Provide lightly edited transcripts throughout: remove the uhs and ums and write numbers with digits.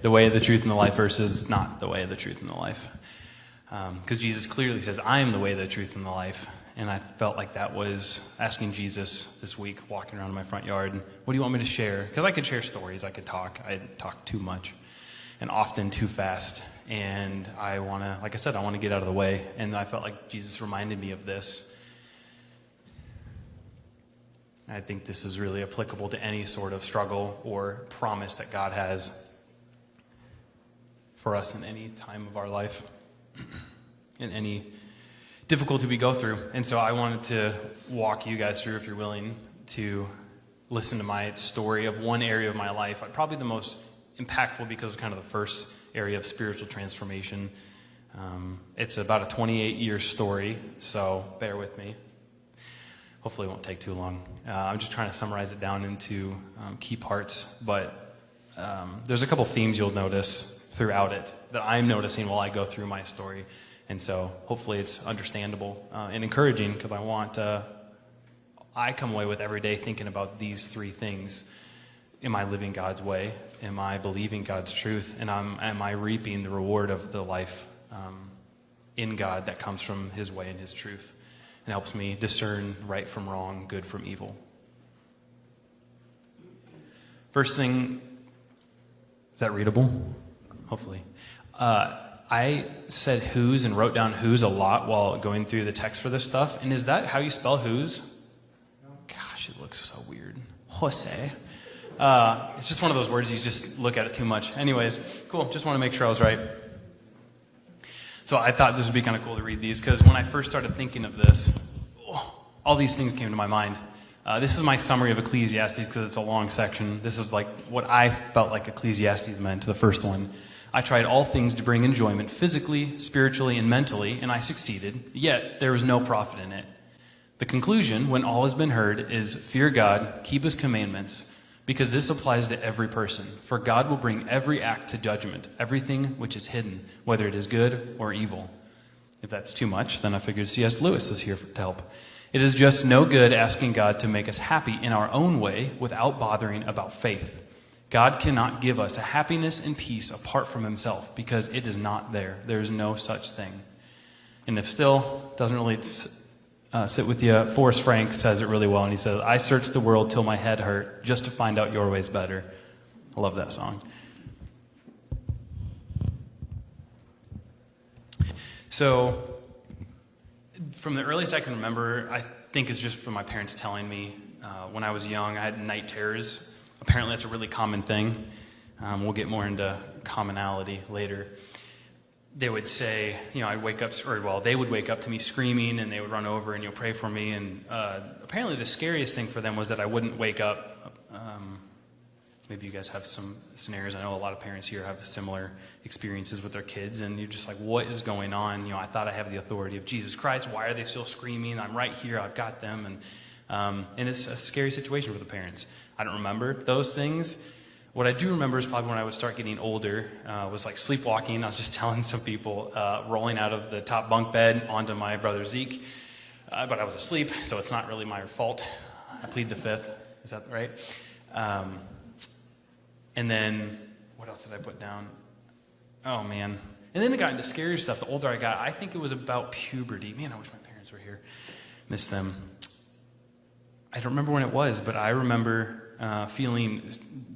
The way, the truth, and the life versus not the way, the truth, and the life. Because Jesus clearly says, I am the way, the truth, and the life. And I felt like that was asking Jesus this week, walking around in my front yard, what do you want me to share? Because I could share stories, I could talk. I talk too much and often too fast. And I want to, like I said, I want to get out of the way. And I felt like Jesus reminded me of this. I think this is really applicable to any sort of struggle or promise that God has for us in any time of our life, in any difficulty we go through. And so I wanted to walk you guys through, if you're willing, to listen to my story of one area of my life, probably the most impactful because it's kind of the first area of spiritual transformation. It's about a 28-year story, so bear with me. Hopefully it won't take too long. I'm just trying to summarize it down into key parts, but there's a couple themes you'll notice throughout it that I'm noticing while I go through my story. And so hopefully it's understandable and encouraging, because I come away with every day thinking about these three things. Am I living God's way? Am I believing God's truth? And am I reaping the reward of the life in God that comes from His way and His truth? And helps me discern right from wrong, good from evil. First thing, is that readable? Hopefully. I said whose and wrote down whose a lot while going through the text for this stuff. And is that how you spell whose? Gosh, it looks so weird. Jose. It's just one of those words you just look at it too much. Anyways, cool. Just want to make sure I was right. So I thought this would be kind of cool to read these, because when I first started thinking of this, all these things came to my mind. This is my summary of Ecclesiastes, because it's a long section. This is like what I felt like Ecclesiastes meant, the first one. I tried all things to bring enjoyment physically, spiritually, and mentally, and I succeeded, yet there was no profit in it. The conclusion, when all has been heard, is fear God, keep His commandments, because this applies to every person. For God will bring every act to judgment, everything which is hidden, whether it is good or evil. If that's too much, then I figured C.S. Lewis is here to help. It is just no good asking God to make us happy in our own way without bothering about faith. God cannot give us a happiness and peace apart from Himself, because it is not there. There is no such thing. And if still doesn't really sit with you, Forrest Frank says it really well, and he says, I searched the world till my head hurt just to find out your ways better. I love that song. So from the earliest I can remember, I think it's just from my parents telling me when I was young, I had night terrors. Apparently that's a really common thing. We'll get more into commonality later. They would say, I'd wake up, they would wake up to me screaming, and they would run over and pray for me. And apparently the scariest thing for them was that I wouldn't wake up. Maybe you guys have some scenarios. I know a lot of parents here have similar experiences with their kids, and you're just like, what is going on? I thought I have the authority of Jesus Christ. Why are they still screaming? I'm right here. I've got them. And it's a scary situation for the parents. I don't remember those things. What I do remember is probably when I would start getting older, was like sleepwalking. I was just telling some people, rolling out of the top bunk bed onto my brother Zeke. But I was asleep, so it's not really my fault. I plead the fifth. Is that right? And then, what else did I put down? Oh, man. And then it got into scary stuff. The older I got, I think it was about puberty. Man, I wish my parents were here. Miss them. I don't remember when it was, but I remember feeling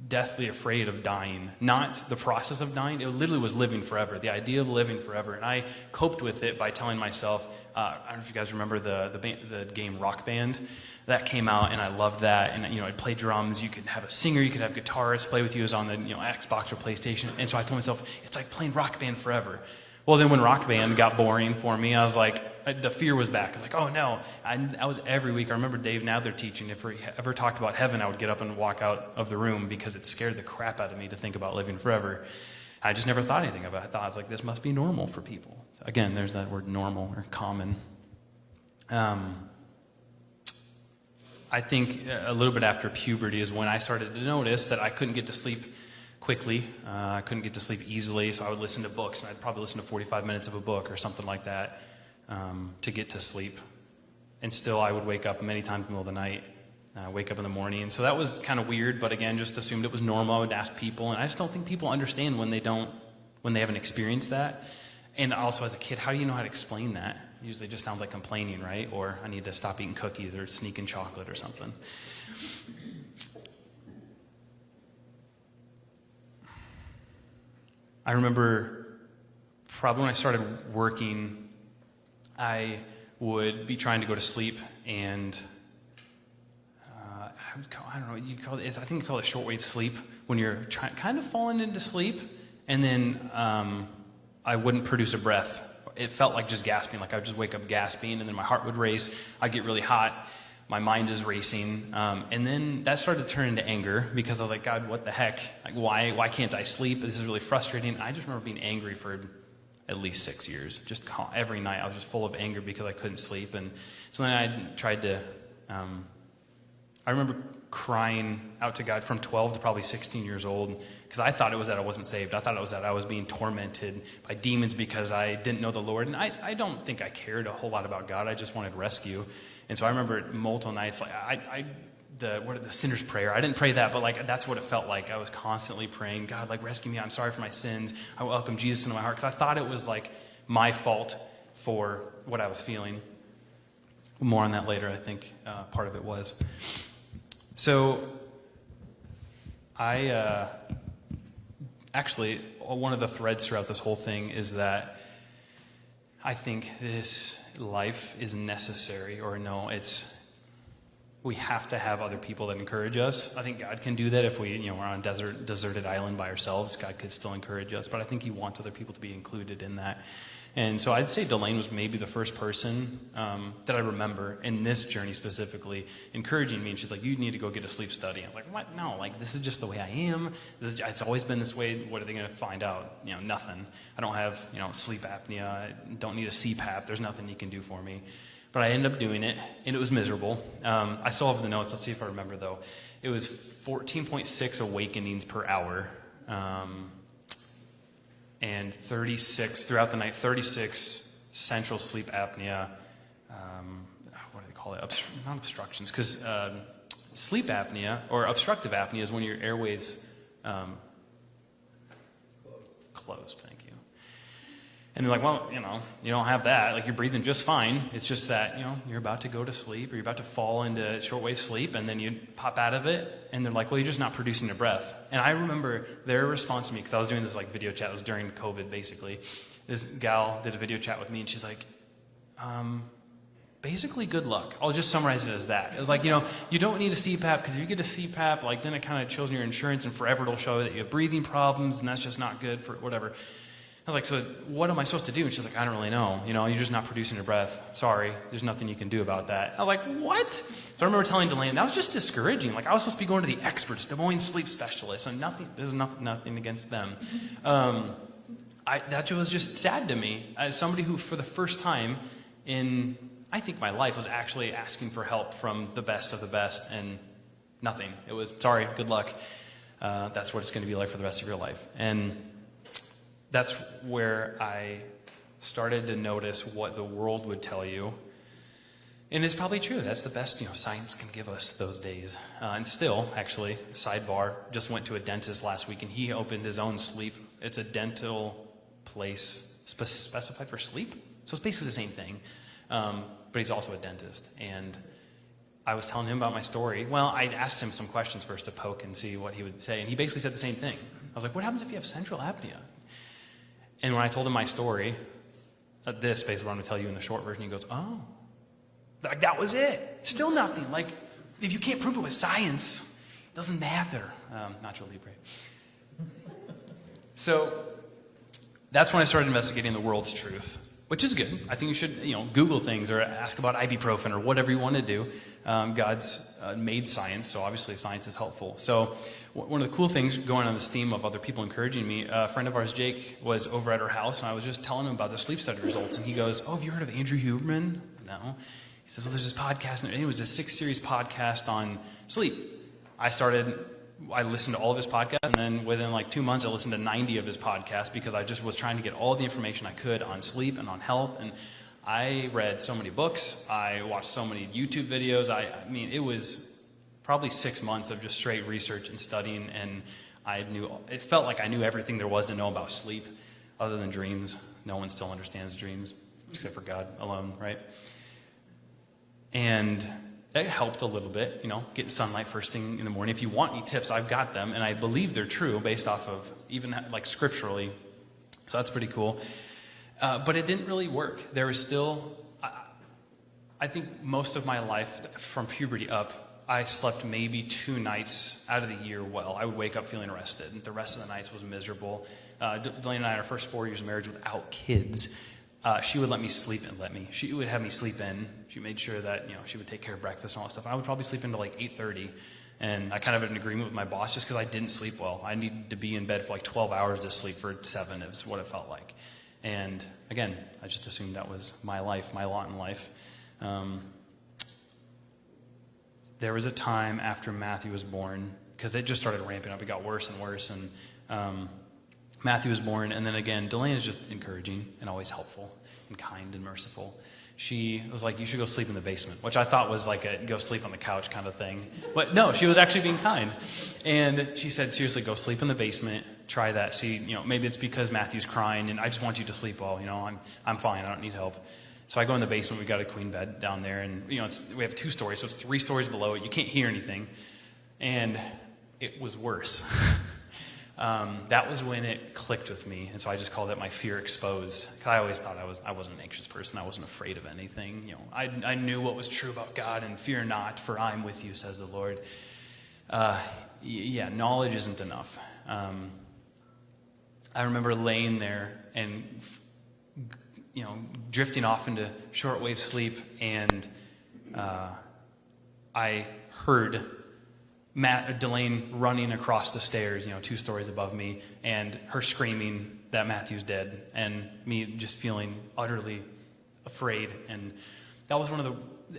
deathly afraid of dying. Not the process of dying. It literally was living forever, the idea of living forever. And I coped with it by telling myself, I don't know if you guys remember the game Rock Band. That came out, and I loved that. And I'd play drums. You could have a singer, you could have guitarists play with you. It was on the Xbox or PlayStation. And so I told myself, it's like playing Rock Band forever. Well, then when Rock Band got boring for me, I was like, the fear was back. I was like, oh no. I was every week. I remember Dave Nadler teaching, if we ever talked about heaven, I would get up and walk out of the room because it scared the crap out of me to think about living forever. I just never thought anything of it. I was like, this must be normal for people. Again, there's that word normal or common. I think a little bit after puberty is when I started to notice that I couldn't get to sleep quickly. I couldn't get to sleep easily, so I would listen to books, and I'd probably listen to 45 minutes of a book or something like that to get to sleep. And still, I would wake up many times in the middle of the night wake up in the morning. So that was kind of weird, but again, just assumed it was normal. I would ask people, and I just don't think people understand when they haven't experienced that. And also as a kid, how do you know how to explain that? Usually it just sounds like complaining, right? Or I need to stop eating cookies or sneak in chocolate or something. I remember probably when I started working, I would be trying to go to sleep, and I don't know what you call it. I think you call it shortwave sleep, when you're kind of falling into sleep, and then I wouldn't produce a breath. It felt like just gasping, like I would just wake up gasping, and then my heart would race. I'd get really hot. My mind is racing. And then that started to turn into anger, because I was like, God, what the heck? Like, why can't I sleep? This is really frustrating. I just remember being angry for at least 6 years. Just every night I was just full of anger because I couldn't sleep. And so then I tried to, I remember crying out to God from 12 to probably 16 years old, because I thought it was that I wasn't saved. I thought it was that I was being tormented by demons because I didn't know the Lord. And I don't think I cared a whole lot about God. I just wanted rescue. And so I remember multiple nights, like the sinner's prayer. I didn't pray that, but like that's what it felt like. I was constantly praying, God, like rescue me. I'm sorry for my sins. I welcome Jesus into my heart, because I thought it was like my fault for what I was feeling. More on that later, I think part of it was. So I actually, one of the threads throughout this whole thing is that I think this life is necessary, or no, we have to have other people that encourage us. I think God can do that if we're on a deserted island by ourselves. God could still encourage us, but I think he wants other people to be included in that. And so I'd say Delane was maybe the first person that I remember in this journey specifically encouraging me. And she's like, you need to go get a sleep study. I was like, what? No, like this is just the way I am. It's always been this way. What are they going to find out? Nothing. I don't have, sleep apnea. I don't need a CPAP. There's nothing you can do for me. But I ended up doing it, and it was miserable. I still have the notes. Let's see if I remember, though. It was 14.6 awakenings per hour. And 36, throughout the night, 36 central sleep apnea, what do they call it? Not obstructions, because sleep apnea, or obstructive apnea, is when your airways closed, thank you. And they're like, well, you don't have that. Like, you're breathing just fine. It's just that, you're about to go to sleep, or you're about to fall into shortwave sleep, and then you pop out of it, and they're like, well, you're just not producing a breath. And I remember their response to me, because I was doing this, video chat. It was during COVID, basically. This gal did a video chat with me, and she's like, basically, good luck. I'll just summarize it as that. It was like, you don't need a CPAP, because if you get a CPAP, then it kind of shows in your insurance, and forever it'll show that you have breathing problems, and that's just not good for whatever. I was like, so what am I supposed to do? And she's like, I don't really know. You're just not producing your breath. Sorry, there's nothing you can do about that. I was like, what? So I remember telling Delane, that was just discouraging. Like, I was supposed to be going to the experts, Des Moines sleep specialists, and there's nothing against them. That was just sad to me. As somebody who, for the first time in, I think, my life, was actually asking for help from the best of the best, and nothing. It was, sorry, good luck. That's what it's going to be like for the rest of your life. And that's where I started to notice what the world would tell you. And it's probably true. That's the best, science can give us those days. And still, actually, sidebar, just went to a dentist last week, and he opened his own sleep. It's a dental place specified for sleep. So it's basically the same thing. But he's also a dentist. And I was telling him about my story. Well, I asked him some questions first to poke and see what he would say. And he basically said the same thing. I was like, what happens if you have central apnea? And when I told him my story, this basically what I'm going to tell you in the short version, he goes, oh, like that was it. Still nothing. Like, if you can't prove it with science, it doesn't matter. Nacho Libre. So that's when I started investigating the world's truth, which is good. I think you should, Google things or ask about ibuprofen or whatever you want to do. God's made science, so obviously science is helpful. So one of the cool things, going on this theme of other people encouraging me, a friend of ours, Jake, was over at our house, and I was just telling him about the sleep study results, and he goes, oh, have you heard of Andrew Huberman? No. He says, well, there's this podcast, and it was a 6-series podcast on sleep. I listened to all of his podcasts, and then within 2 months, I listened to 90 of his podcasts, because I just was trying to get all the information I could on sleep and on health, and I read so many books, I watched so many YouTube videos, it was probably 6 months of just straight research and studying, and it felt like I knew everything there was to know about sleep, other than dreams. No one still understands dreams, except for God alone, right? And that helped a little bit, getting sunlight first thing in the morning. If you want any tips, I've got them, and I believe they're true based off of even like scripturally. So that's pretty cool. But it didn't really work. There was still, I think most of my life from puberty up, I slept maybe 2 nights out of the year well. I would wake up feeling rested, and the rest of the nights was miserable. Delaney and I, our first 4 years of marriage without kids, she would let me sleep in. She would have me sleep in. She made sure that, she would take care of breakfast and all that stuff. I would probably sleep into like 8:30, and I kind of had an agreement with my boss just because I didn't sleep well. I needed to be in bed for like 12 hours to sleep for 7 is what it felt like. And again, I just assumed that was my life, my lot in life. There was a time after Matthew was born, because it just started ramping up. It got worse and worse, and Matthew was born, and then again, Delaney is just encouraging and always helpful and kind and merciful. She was like, you should go sleep in the basement, which I thought was like a go sleep on the couch kind of thing. But no, she was actually being kind. And she said, seriously, go sleep in the basement, try that. See, maybe it's because Matthew's crying, and I just want you to sleep well. I'm fine, I don't need help. So I go in the basement, we've got a queen bed down there, and we have 2 stories, so it's 3 stories below it. You can't hear anything. And it was worse. That was when it clicked with me, and so I just called it my fear exposed. Because I always thought I wasn't an anxious person. I wasn't afraid of anything. I knew what was true about God, and fear not, for I'm with you, says the Lord. Knowledge isn't enough. I remember laying there and drifting off into shortwave sleep, and I heard Delane running across the stairs, 2 stories above me, and her screaming that Matthew's dead, and me just feeling utterly afraid. And that was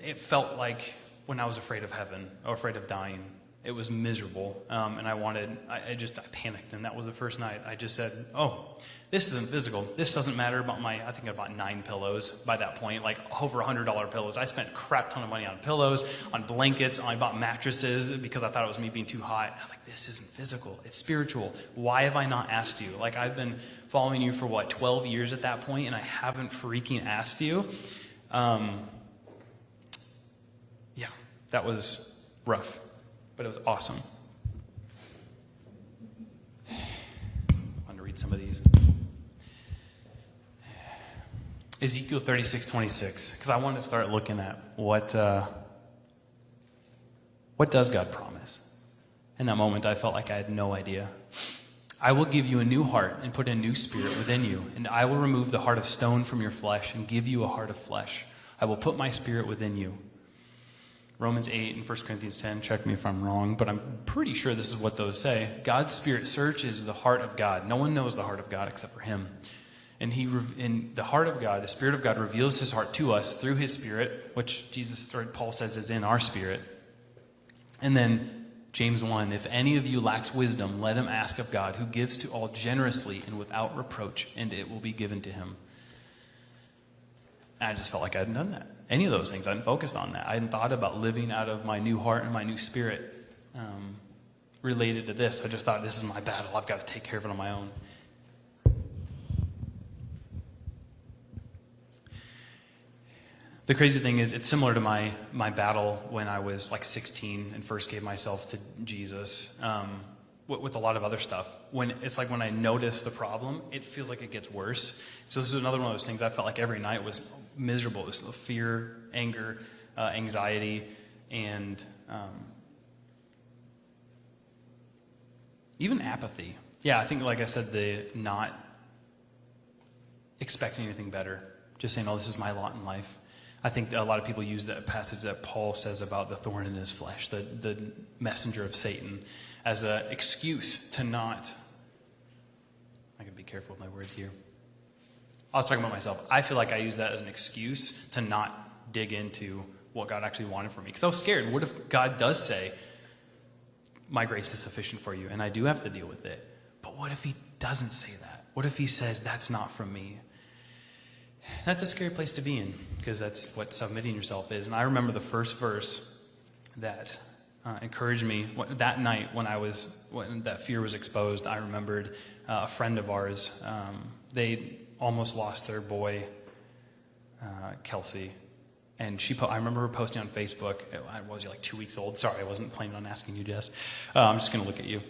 it felt like when I was afraid of heaven, or afraid of dying. It was miserable, and I panicked, and that was the first night. I just said, oh, this isn't physical. This doesn't matter about I think I bought 9 pillows by that point, like over $100 pillows. I spent a crap ton of money on pillows, on blankets. I bought mattresses because I thought it was me being too hot. And I was like, this isn't physical. It's spiritual. Why have I not asked you? Like, I've been following you for 12 years at that point, and I haven't freaking asked you. That was rough. But it was awesome. I want to read some of these. Ezekiel 36:26, because I wanted to start looking at what does God promise. In that moment, I felt like I had no idea. I will give you a new heart and put a new spirit within you, and I will remove the heart of stone from your flesh and give you a heart of flesh. I will put my spirit within you. Romans 8 and 1 Corinthians 10, check me if I'm wrong, but I'm pretty sure this is what those say. God's Spirit searches the heart of God. No one knows the heart of God except for Him. And in the heart of God, the Spirit of God reveals His heart to us through His Spirit, which Paul says is in our spirit. And then James 1, if any of you lacks wisdom, let him ask of God, who gives to all generously and without reproach, and it will be given to him. And I just felt like I hadn't done that. Any of those things, I hadn't focused on that. I hadn't thought about living out of my new heart and my new spirit related to this. I just thought, this is my battle. I've got to take care of it on my own. The crazy thing is, it's similar to my battle when I was like 16 and first gave myself to Jesus with a lot of other stuff. When I notice the problem, it feels like it gets worse. So this is another one of those things I felt like every night was miserable. It was fear, anger, anxiety, and even apathy. Yeah, I think, like I said, the not expecting anything better. Just saying, oh, this is my lot in life. I think a lot of people use that passage that Paul says about the thorn in his flesh, the messenger of Satan, as an excuse to not. I can be careful with my words here. I was talking about myself. I feel like I use that as an excuse to not dig into what God actually wanted for me. Because I was scared. What if God does say, my grace is sufficient for you, and I do have to deal with it? But what if he doesn't say that? What if he says, that's not from me? That's a scary place to be in, because that's what submitting yourself is. And I remember the first verse that encouraged me. That night when that fear was exposed, I remembered a friend of ours. They almost lost their boy, Kelsey. And I remember her posting on Facebook. I was like 2 weeks old. Sorry, I wasn't planning on asking you, Jess. I'm just going to look at you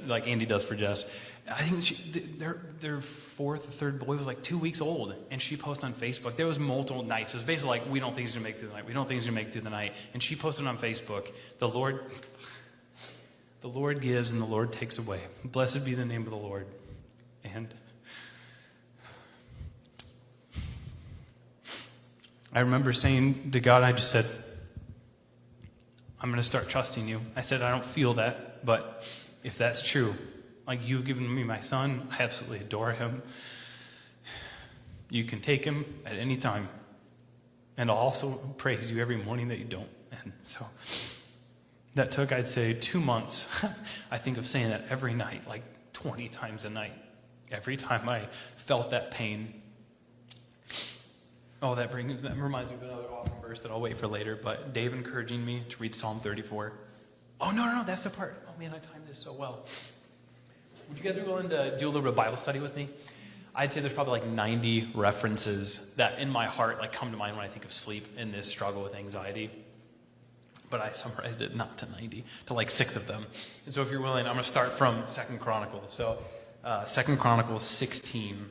like Andy does for Jess. I think their fourth or third boy was like 2 weeks old, and she posted on Facebook. There was multiple nights. It was basically like, we don't think he's going to make it through the night. We don't think he's going to make it through the night. And she posted on Facebook, the Lord gives and the Lord takes away. Blessed be the name of the Lord. And I remember saying to God, I just said, I'm going to start trusting you. I said, I don't feel that, but if that's true, like you've given me my son, I absolutely adore him. You can take him at any time. And I'll also praise you every morning that you don't. And so that took, I'd say, 2 months. I think of saying that every night, like 20 times a night. Every time I felt that pain. Oh, that reminds me of another awesome verse that I'll wait for later. But Dave encouraging me to read Psalm 34. Oh, no, that's the part. Oh, man, I timed this so well. Would you guys be willing to do a little bit of Bible study with me? I'd say there's probably like 90 references that in my heart like come to mind when I think of sleep in this struggle with anxiety. But I summarized it not to 90, to like 6 of them. And so if you're willing, I'm going to start from 2 Chronicles. So 2 Chronicles 16.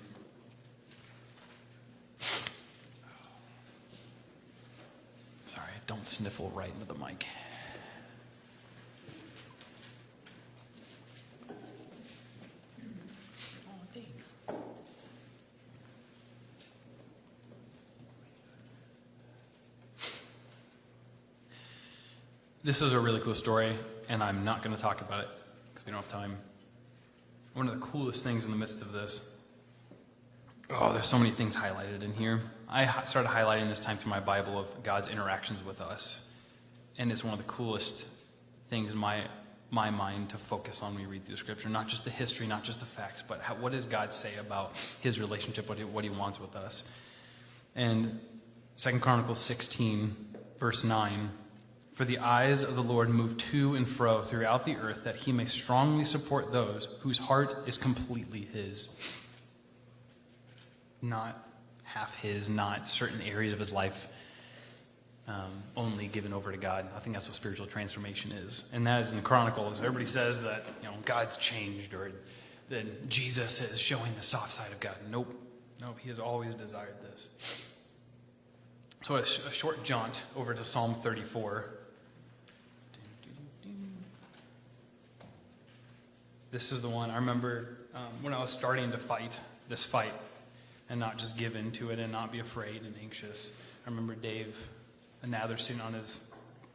Sorry, don't sniffle right into the mic. This is a really cool story, and I'm not going to talk about it because we don't have time. One of the coolest things in the midst of this, there's so many things highlighted in here. I started highlighting this time through my Bible of God's interactions with us, and it's one of the coolest things in my mind to focus on when we read through Scripture. Not just the history, not just the facts, but what does God say about his relationship, what he wants with us. And 2 Chronicles 16, verse 9, for the eyes of the Lord move to and fro throughout the earth, that he may strongly support those whose heart is completely his. Not half his, not certain areas of his life only given over to God. I think that's what spiritual transformation is. And that is in the Chronicles. Everybody says that God's changed or that Jesus is showing the soft side of God. Nope, he has always desired this. So a short jaunt over to Psalm 34. This is the one I remember when I was starting to fight this fight and not just give in to it and not be afraid and anxious. I remember Dave Nather sitting on his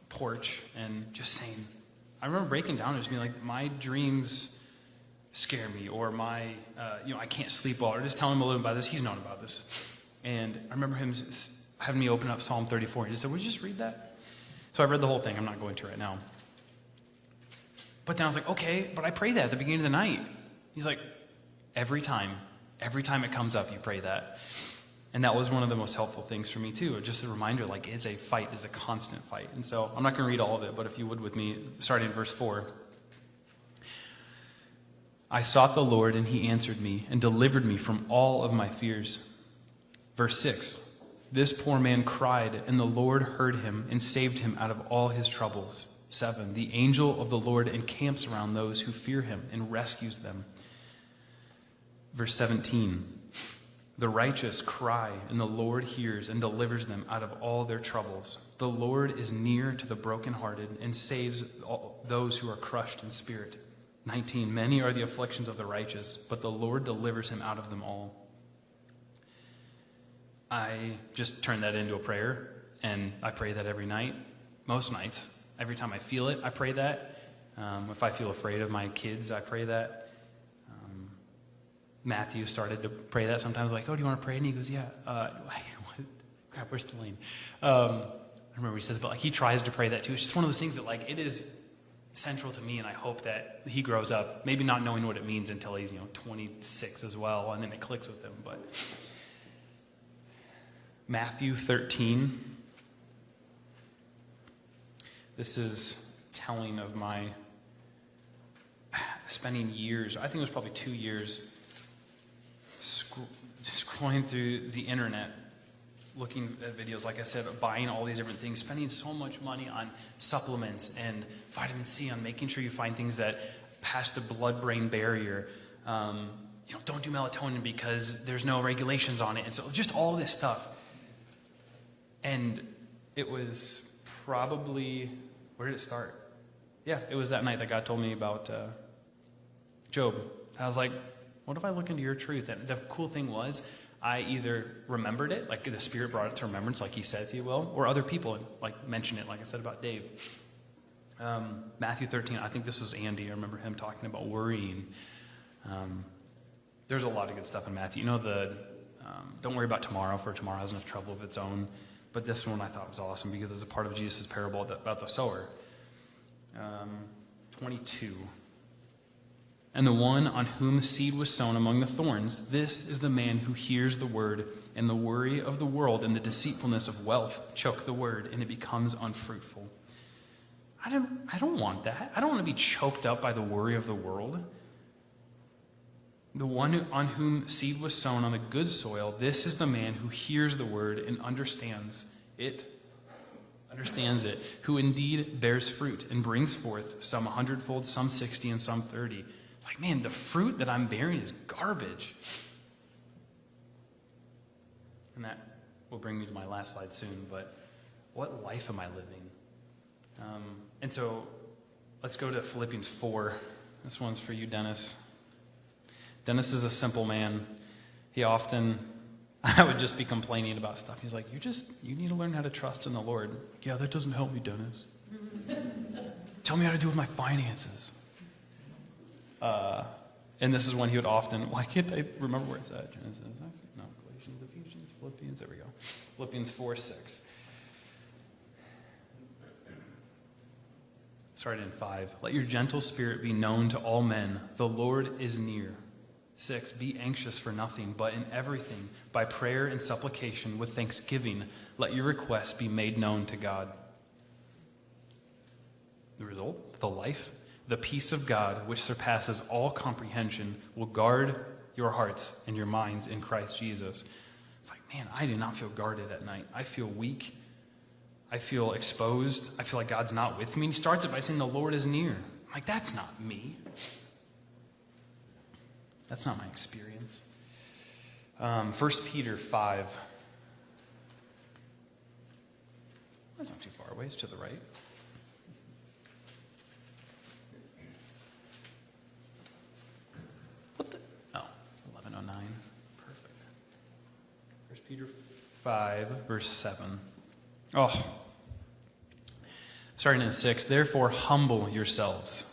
porch and just saying, I remember breaking down and just being like, my dreams scare me, or I can't sleep well, or just telling him a little about this. He's known about this. And I remember him having me open up Psalm 34. He just said, would you just read that? So I read the whole thing. I'm not going to right now. But then I was like, okay, but I pray that at the beginning of the night. He's like, every time it comes up, you pray that. And that was one of the most helpful things for me too. Just a reminder, like it's a fight, it's a constant fight. And so I'm not going to read all of it, but if you would with me, starting in verse 4. I sought the Lord and he answered me and delivered me from all of my fears. Verse 6. This poor man cried and the Lord heard him and saved him out of all his troubles. 7. The angel of the Lord encamps around those who fear him and rescues them. Verse 17. The righteous cry, and the Lord hears and delivers them out of all their troubles. The Lord is near to the brokenhearted and saves those who are crushed in spirit. 19. Many are the afflictions of the righteous, but the Lord delivers him out of them all. I just turned that into a prayer, and I pray that every night, most nights. Every time I feel it, I pray that. If I feel afraid of my kids, I pray that. Matthew started to pray that sometimes, like, oh, do you want to pray? And he goes, yeah. Crap, where's Delane? I remember he says, but like he tries to pray that too. It's just one of those things that like it is central to me, and I hope that he grows up, maybe not knowing what it means until he's 26 as well, and then it clicks with him. But Matthew 13. This is telling of my spending years, I think it was probably 2 years, scrolling through the internet, looking at videos, like I said, buying all these different things, spending so much money on supplements and vitamin C, on making sure you find things that pass the blood-brain barrier. Don't do melatonin because there's no regulations on it. And so just all this stuff. And it was probably, where did it start? Yeah, it was that night that God told me about Job. I was like, what if I look into your truth? And the cool thing was, I either remembered it, like the Spirit brought it to remembrance, like he says he will, or other people like mentioned it, like I said about Dave. Matthew 13, I think this was Andy. I remember him talking about worrying. There's a lot of good stuff in Matthew. Don't worry about tomorrow, for tomorrow has enough trouble of its own. But this one I thought was awesome because it was a part of Jesus' parable about the sower. 22. And the one on whom seed was sown among the thorns, this is the man who hears the word, and the worry of the world and the deceitfulness of wealth choke the word, and it becomes unfruitful. I don't want that. I don't want to be choked up by the worry of the world. The one on whom seed was sown on the good soil, this is the man who hears the word and understands it, who indeed bears fruit and brings forth some 100-fold, some 60, and some 30. Like, man, the fruit that I'm bearing is garbage. And that will bring me to my last slide soon, but what life am I living? And so let's go to Philippians 4. This one's for you, Dennis. Dennis is a simple man. I would just be complaining about stuff. He's like, you need to learn how to trust in the Lord. Yeah, that doesn't help me, Dennis. Tell me how to do with my finances. And this is when he would often, why can't I remember where it's at? Genesis, no, Galatians, Ephesians, Philippians, there we go. Philippians 4:6. Started in 5. Let your gentle spirit be known to all men. The Lord is near. 6. Be anxious for nothing, but in everything, by prayer and supplication, with thanksgiving, let your requests be made known to God. The result, the life, the peace of God, which surpasses all comprehension, will guard your hearts and your minds in Christ Jesus. It's like, man, I do not feel guarded at night. I feel weak. I feel exposed. I feel like God's not with me. And he starts it by saying the Lord is near. I'm like, that's not me. That's not my experience. 1 Peter 5. That's not too far away. It's to the right. What the? Oh, 11:09. Perfect. 1 Peter 5, verse 7. Oh. Starting in 6. Therefore, humble yourselves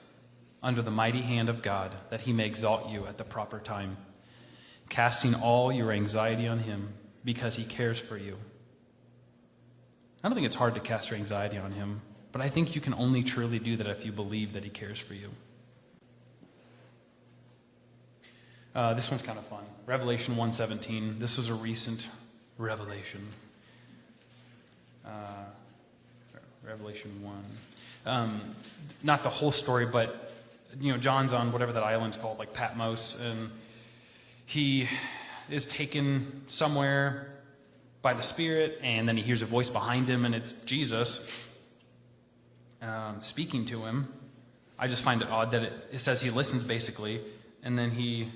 under the mighty hand of God, that he may exalt you at the proper time, casting all your anxiety on him, because he cares for you. I don't think it's hard to cast your anxiety on him, but I think you can only truly do that if you believe that he cares for you. This one's kind of fun. Revelation 1:17. This was a recent revelation. Revelation 1. Not the whole story, but John's on whatever that island's called, like Patmos, and he is taken somewhere by the Spirit, and then he hears a voice behind him, and it's Jesus speaking to him. I just find it odd that it says he listens, basically, and then he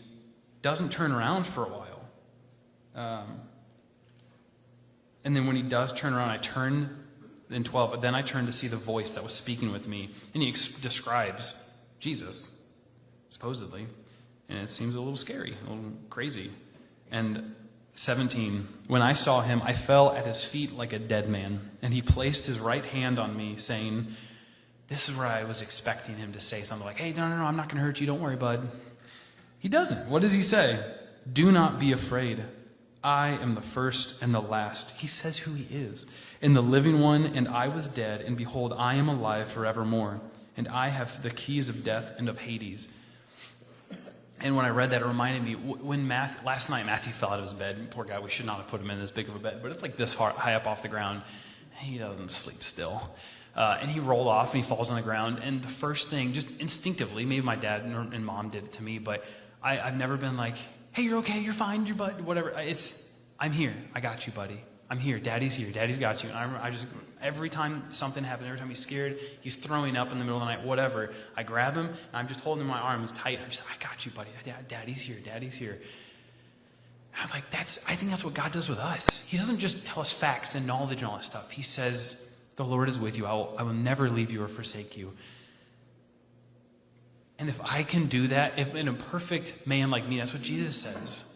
doesn't turn around for a while. And then when he does turn around, I turn in 12, then I turned to see the voice that was speaking with me, and he describes Jesus, supposedly, and it seems a little scary, a little crazy. And 17, when I saw him, I fell at his feet like a dead man, and he placed his right hand on me, saying, this is where I was expecting him to say something like, hey, no, I'm not going to hurt you, don't worry, bud. He doesn't. What does he say? Do not be afraid. I am the first and the last. He says who he is. And the living one, and I was dead, and behold, I am alive forevermore. And I have the keys of death and of Hades. And when I read that, it reminded me, when last night Matthew fell out of his bed. Poor guy, we should not have put him in this big of a bed, but it's like this high up off the ground. He doesn't sleep still. And he rolled off and he falls on the ground. And the first thing, just instinctively, maybe my dad and mom did it to me, but I've never been like, hey, you're okay, you're fine, you're whatever. I'm here. I got you, buddy. I'm here. Daddy's here. Daddy's got you. And I just, every time something happened, every time he's scared, he's throwing up in the middle of the night, whatever, I grab him and I'm just holding my arms tight. I'm just, I got you, buddy. Daddy's here. Daddy's here. And I'm like, I think that's what God does with us. He doesn't just tell us facts and knowledge and all that stuff. He says, the Lord is with you. I will never leave you or forsake you. And if I can do that, if in a perfect man like me, that's what Jesus says.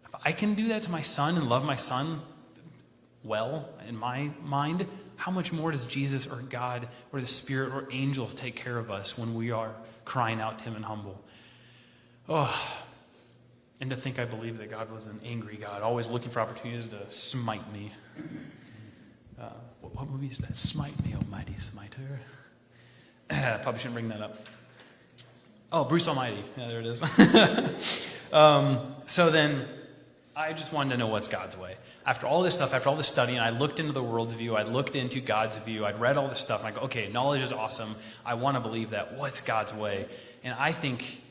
If I can do that to my son and love my son well, in my mind, how much more does Jesus or God or the Spirit or angels take care of us when we are crying out to him and humble? Oh, and to think I believe that God was an angry God, always looking for opportunities to smite me. What movie is that? Smite me, almighty smiter. Probably shouldn't bring that up. Oh, Bruce Almighty. Yeah, there it is. So then, I just wanted to know what's God's way. After all this stuff, after all this studying, I looked into the world's view. I looked into God's view. I'd read all this stuff. And I go, okay, knowledge is awesome. I want to believe that. What's God's way? And I think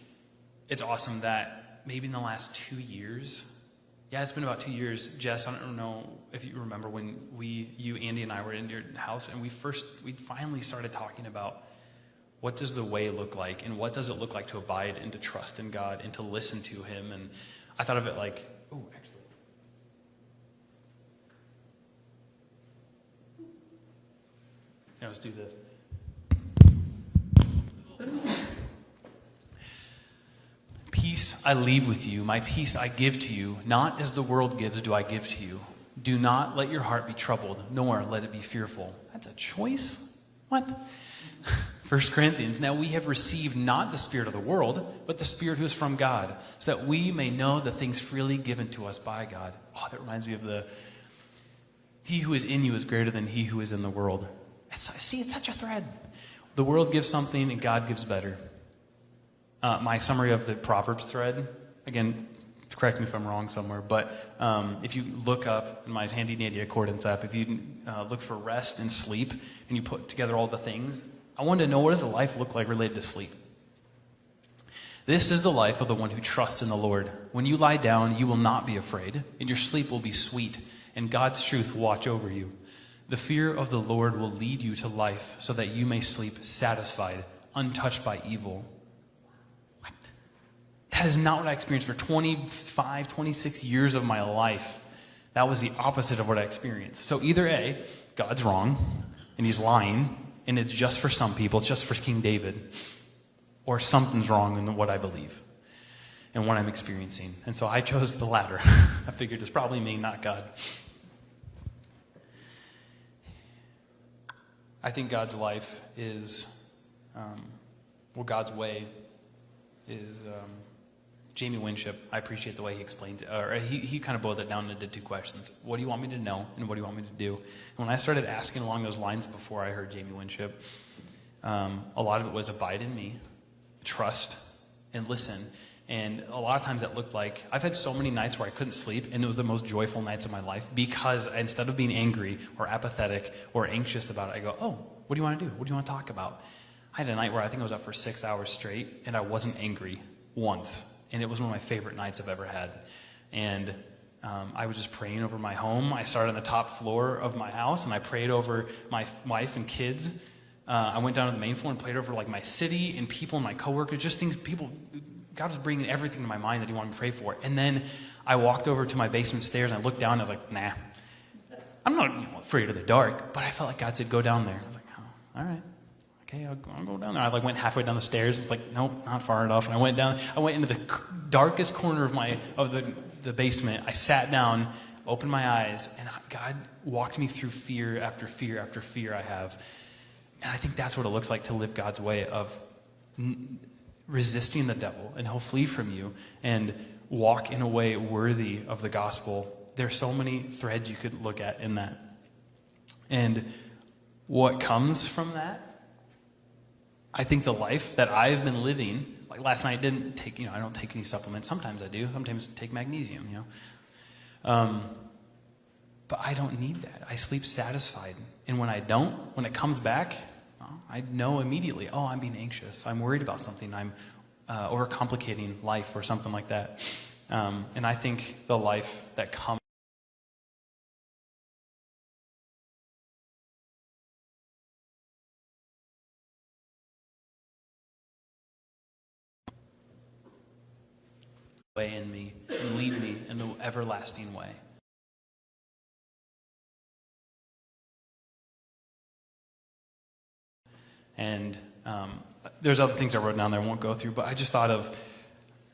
it's awesome that maybe in the last 2 years, yeah, it's been about 2 years, Jess, I don't know if you remember when you, Andy, and I were in your house, and we finally started talking about what does the way look like, and what does it look like to abide and to trust in God and to listen to him. And I thought of it like, oh, actually. Yeah, let's do this. Peace I leave with you, my peace I give to you, not as the world gives do I give to you. Do not let your heart be troubled, nor let it be fearful. That's a choice? What? 1 Corinthians, now we have received not the spirit of the world, but the Spirit who is from God, so that we may know the things freely given to us by God. Oh, that reminds me of he who is in you is greater than he who is in the world. It's such a thread. The world gives something and God gives better. My summary of the Proverbs thread, again, correct me if I'm wrong somewhere, but if you look up in my handy dandy accordance app, if you look for rest and sleep, and you put together all the things, I wanted to know, what does a life look like related to sleep? This is the life of the one who trusts in the Lord. When you lie down, you will not be afraid, and your sleep will be sweet, and God's truth will watch over you. The fear of the Lord will lead you to life, so that you may sleep satisfied, untouched by evil. What? That is not what I experienced for 25, 26 years of my life. That was the opposite of what I experienced. So either A, God's wrong, and he's lying, and it's just for some people, it's just for King David, or something's wrong in what I believe and what I'm experiencing. And so I chose the latter. I figured it's probably me, not God. I think God's life is, God's way is Jamie Winship. I appreciate the way he explained it. Or he kind of boiled it down into 2 questions. What do you want me to know, and what do you want me to do? And when I started asking along those lines before I heard Jamie Winship, a lot of it was abide in me, trust, and listen. And a lot of times that looked like, I've had so many nights where I couldn't sleep, and it was the most joyful nights of my life, because instead of being angry or apathetic or anxious about it, I go, oh, what do you want to do? What do you want to talk about? I had a night where I think I was up for 6 hours straight, and I wasn't angry once. And it was one of my favorite nights I've ever had. And I was just praying over my home. I started on the top floor of my house, and I prayed over my wife and kids. I went down to the main floor and prayed over like my city and people and my coworkers, just things, people. God was bringing everything to my mind that he wanted me to pray for. And then I walked over to my basement stairs, and I looked down, and I was like, nah, I'm not afraid of the dark. But I felt like God said, go down there. I was like, oh, all right. Okay, I'll go down there. I went halfway down the stairs. It's like, nope, not far enough. And I went down. I went into the darkest corner of the basement. I sat down, opened my eyes, and God walked me through fear after fear after fear I have. And I think that's what it looks like to live God's way of resisting the devil, and he'll flee from you, and walk in a way worthy of the gospel. There's so many threads you could look at in that. And what comes from that, I think the life that I've been living, like last night, I don't take any supplements. Sometimes I do. Sometimes I take magnesium, But But I don't need that. I sleep satisfied. And when I don't, when it comes back, well, I know immediately, oh, I'm being anxious. I'm worried about something. I'm overcomplicating life or something like that. And I think the life that comes way in me and lead me in the everlasting way. And there's other things I wrote down there I won't go through, but I just thought of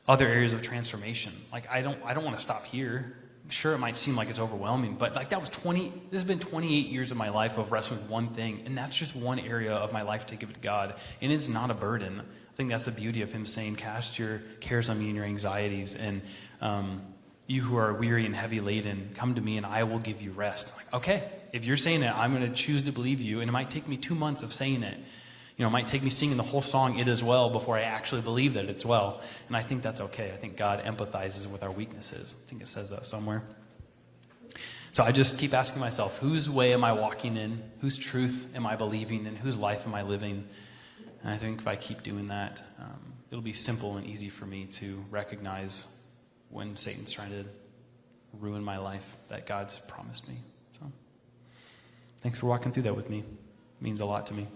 other areas of transformation. Like I don't want to stop here. Sure, it might seem like it's overwhelming, but like this has been 28 years of my life of wrestling with one thing, and that's just one area of my life to give it to God. And it's not a burden. I think that's the beauty of him saying, cast your cares on me and your anxieties, and you who are weary and heavy laden, come to me and I will give you rest. Like, okay, if you're saying it, I'm going to choose to believe you, and it might take me 2 months of saying it. You know, it might take me singing the whole song, It Is Well, before I actually believe that it's well. And I think that's okay. I think God empathizes with our weaknesses. I think it says that somewhere. So I just keep asking myself, whose way am I walking in? Whose truth am I believing in? Whose life am I living? And I think if I keep doing that, it'll be simple and easy for me to recognize when Satan's trying to ruin my life that God's promised me. So thanks for walking through that with me. It means a lot to me.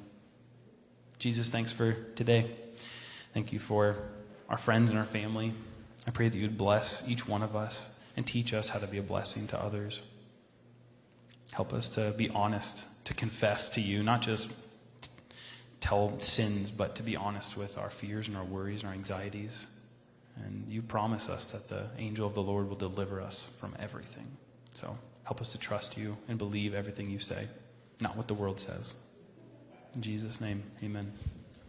Jesus, thanks for today. Thank you for our friends and our family. I pray that you would bless each one of us and teach us how to be a blessing to others. Help us to be honest, to confess to you, not just tell sins, but to be honest with our fears and our worries and our anxieties. And you promise us that the angel of the Lord will deliver us from everything. So help us to trust you and believe everything you say, not what the world says. In Jesus' name, amen.